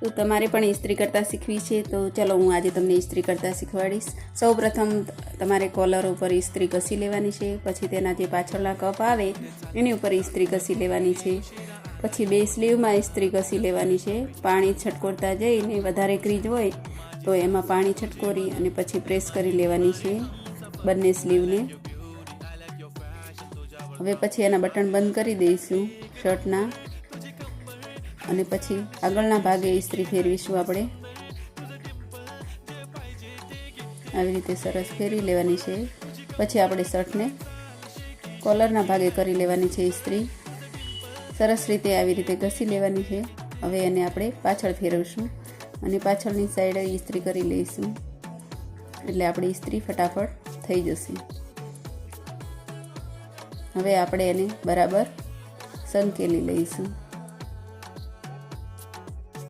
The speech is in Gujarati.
તો તમારે પણ ઇસ્ત્રી કરતાં શીખવી છે તો ચલો હું આજે તમને ઇસ્ત્રી કરતાં શીખવાડીશ। સૌપ્રથમ તમારે કોલર ઉપર ઇસ્ત્રી ઘસી લેવાની છે, પછી તેના જે પાછળના કપ આવે એની ઉપર ઇસ્ત્રી ઘસી લેવાની છે, પછી બે સ્લીવમાં ઇસ્ત્રી ઘસી લેવાની છે। પાણી છટકોરતા જઈને વધારે ક્રીજ હોય તો એમાં પાણી છટકોરી અને પછી પ્રેસ કરી લેવાની છે બંને સ્લીવને। હવે પછી એના બટન બંધ કરી દઈશું શર્ટના અને પછી આગળના ભાગે ઇસ્ત્રી ફેરવીશું આપણે। આવી રીતે સરસ ફેરવી લેવાની છે। પછી આપણે શર્ટને કોલરના ભાગે કરી લેવાની છે ઇસ્ત્રી। સરસ રીતે આવી રીતે ઘસી લેવાની છે। હવે એને આપણે પાછળ ફેરવશું અને પાછળની સાઈડે ઇસ્ત્રી કરી લઈશું એટલે આપણી ઇસ્ત્રી ફટાફટ થઈ જશે। હવે આપણે એને બરાબર સંકેલી લઈશું।